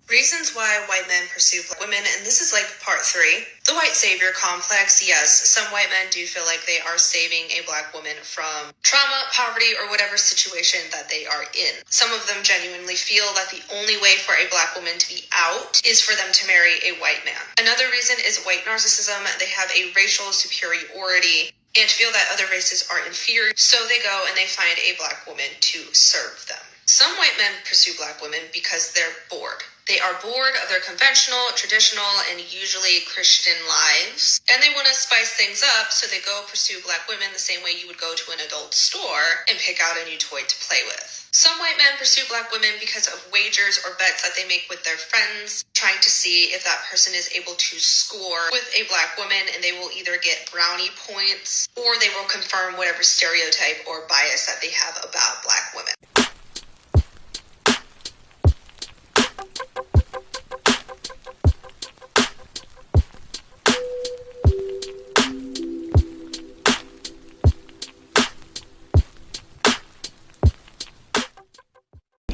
Reasons why white men pursue black women, and this is like part 3. The white savior complex. Yes, some white men do feel like they are saving a black woman from trauma, poverty, or whatever situation that they are in. Some of them genuinely feel that the only way for a black woman to be out is for them to marry a white man. Another reason is white narcissism. They have a racial superiority and feel that other races are inferior, so they go and they find a black woman to serve them. Some white men pursue black women because they're bored. They are bored of their conventional, traditional, and usually Christian lives, and they want to spice things up, so they go pursue black women the same way you would go to an adult store and pick out a new toy to play with. Some white men pursue black women because of wagers or bets that they make with their friends, trying to see if that person is able to score with a black woman, and they will either get brownie points or they will confirm whatever stereotype or bias that they have about black women.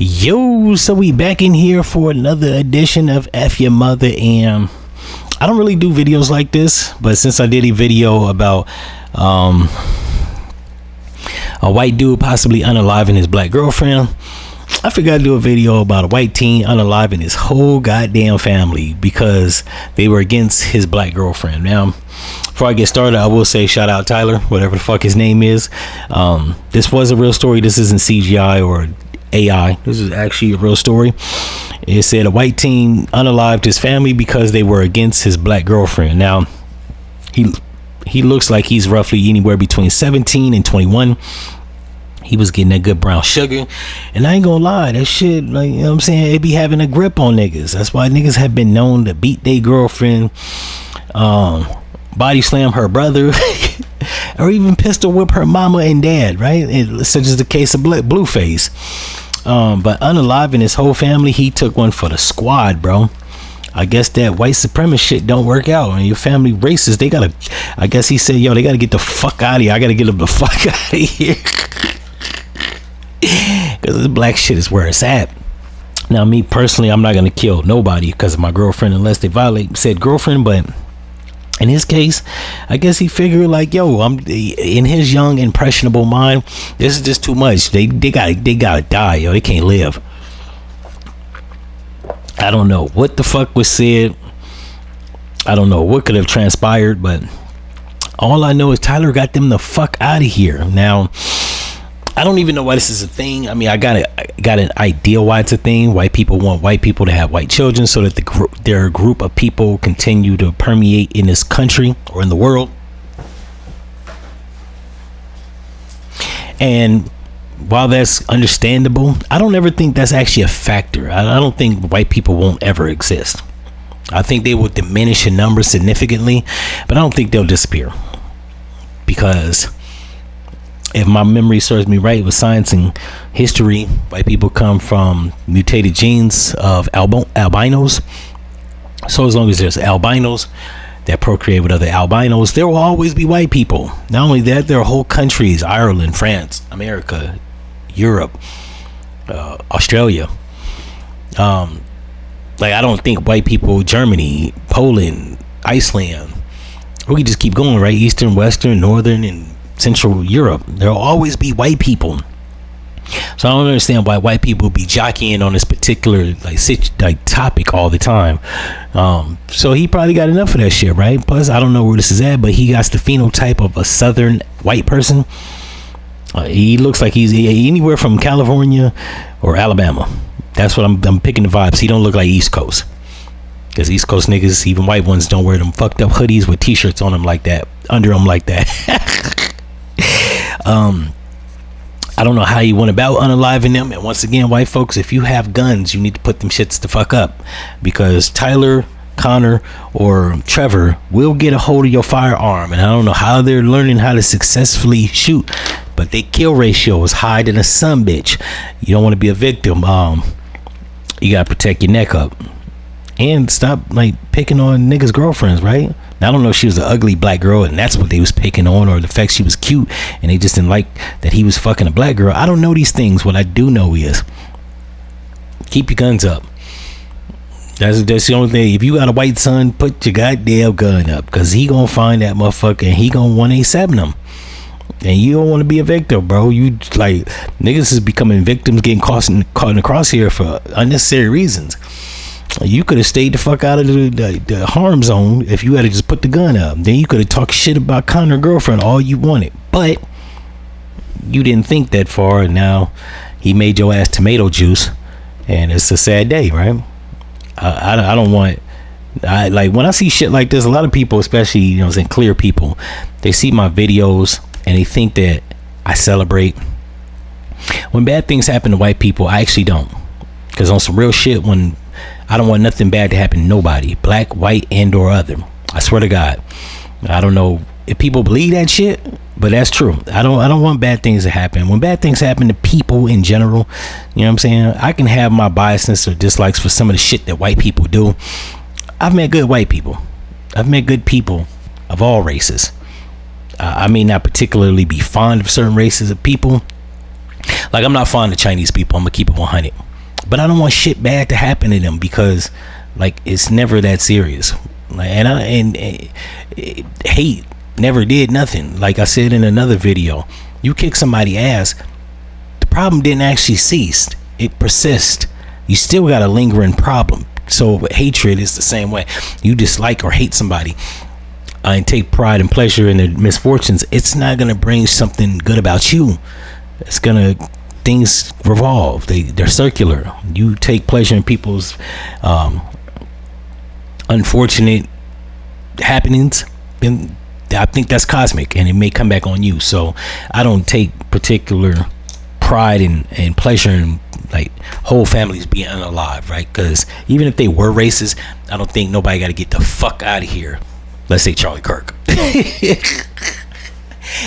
Yo, so we back in here for another edition of F-ya-Motha, and I don't really do videos like this, but since I did a video about a white dude possibly unaliving his black girlfriend, I figured I'd do a video about a white teen unaliving his whole goddamn family because they were against his black girlfriend. Now, before I get started, I will say shout out Tyler, whatever the fuck his name is. This was a real story. This isn't CGI or AI. This is actually a real story. It said a white teen unalived his family because they were against his black girlfriend. Now, he looks like he's roughly anywhere between 17 and 21. He was getting that good brown sugar, and I ain't gonna lie, that shit, like, you know what I'm saying, it be having a grip on niggas. That's why niggas have been known to beat their girlfriend, body slam her brother, or even pistol whip her mama and dad, right? Such as the case of Blueface. But unaliving his whole family, he took one for the squad, bro. I guess that white supremacist shit don't work out, and your family racist, they gotta, I guess he said, yo, they gotta get the fuck out of here. I gotta get them the fuck out of here. Because this black shit is where it's at. Now, me personally, I'm not gonna kill nobody because of my girlfriend unless they violate said girlfriend, but in his case, I guess he figured like, yo, I'm in his young impressionable mind, this is just too much. They gotta die, yo. They can't live. I don't know what the fuck was said. I don't know what could have transpired, but all I know is Tyler got them the fuck out of here. Now, I don't even know why this is a thing. I mean, I got an idea why it's a thing. White people want white people to have white children so that their group of people continue to permeate in this country or in the world. And while that's understandable, I don't ever think that's actually a factor. I don't think white people won't ever exist. I think they will diminish in numbers significantly, but I don't think they'll disappear. Because if my memory serves me right with science and history, white people come from mutated genes of albinos. So as long as there's albinos that procreate with other albinos, there will always be white people. Not only that, there are whole countries, Ireland, France, America, Europe, Australia. Like, I don't think white people, Germany, Poland, Iceland, we can just keep going, right? Eastern, Western, Northern, and Central Europe, there will always be white people. So I don't understand why white people be jockeying on this particular like topic all the time. So he probably got enough of that shit, right? Plus, I don't know where this is at, but he got the phenotype of a southern white person. He looks like he's anywhere from California or Alabama. That's what I'm picking the vibes. He don't look like East Coast, because East Coast niggas, even white ones, don't wear them fucked up hoodies with t-shirts on them like that, under them like that. I don't know how you went about unaliving them. And once again, white folks, if you have guns, you need to put them shits the fuck up, because Tyler, Connor, or Trevor will get a hold of your firearm, and I don't know how they're learning how to successfully shoot, but their kill ratio is higher than a son bitch. You don't want to be a victim. You gotta protect your neck up and stop like picking on niggas' girlfriends, right? Now, I don't know if she was an ugly black girl and that's what they was picking on, or the fact she was cute and they just didn't like that he was fucking a black girl. I don't know these things. What I do know is keep your guns up. That's the only thing. If you got a white son, put your goddamn gun up, because he gonna find that motherfucker and he gonna 187 him. And you don't want to be a victim, bro. You like, niggas is becoming victims, getting caught in the crosshair for unnecessary reasons. You could have stayed the fuck out of the harm zone if you had to just put the gun up. Then you could have talked shit about Connor's girlfriend all you wanted, but you didn't think that far, and now he made your ass tomato juice, and it's a sad day, right? I don't want. I like when I see shit like this. A lot of people, especially, you know, clear people, they see my videos and they think that I celebrate. When bad things happen to white people, I actually don't, because on some real shit, when I don't want nothing bad to happen to nobody, black, white, and or other. I swear to God, I don't know if people believe that shit, but that's true. I don't want bad things to happen. When bad things happen to people in general, you know what I'm saying? I can have my biasness or dislikes for some of the shit that white people do. I've met good white people. I've met good people of all races. I may not particularly be fond of certain races of people. Like, I'm not fond of Chinese people. I'm gonna keep it 100. But I don't want shit bad to happen to them, because like, it's never that serious. Like, and hate never did nothing. Like I said in another video, you kick somebody's ass, the problem didn't actually cease. It persists. You still got a lingering problem. So hatred is the same way. You dislike or hate somebody and take pride and pleasure in their misfortunes. It's not gonna bring something good about you. It's gonna, things revolve. They're circular. You take pleasure in people's unfortunate happenings, and I think that's cosmic, and it may come back on you. So I don't take particular pride and pleasure in like whole families being unalive, right? Because even if they were racist, I don't think nobody got to get the fuck out of here. Let's say Charlie Kirk.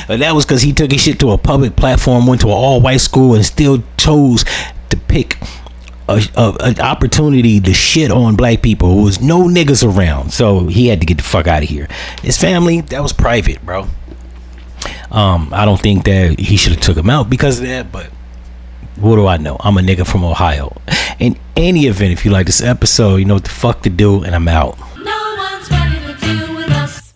But that was because he took his shit to a public platform, went to an all-white school, and still chose to pick an opportunity to shit on black people. There was no niggas around, so he had to get the fuck out of here. His family, that was private, bro. I don't think that he should have took him out because of that, but what do I know? I'm a nigga from Ohio. In any event, if you like this episode, you know what the fuck to do, and I'm out.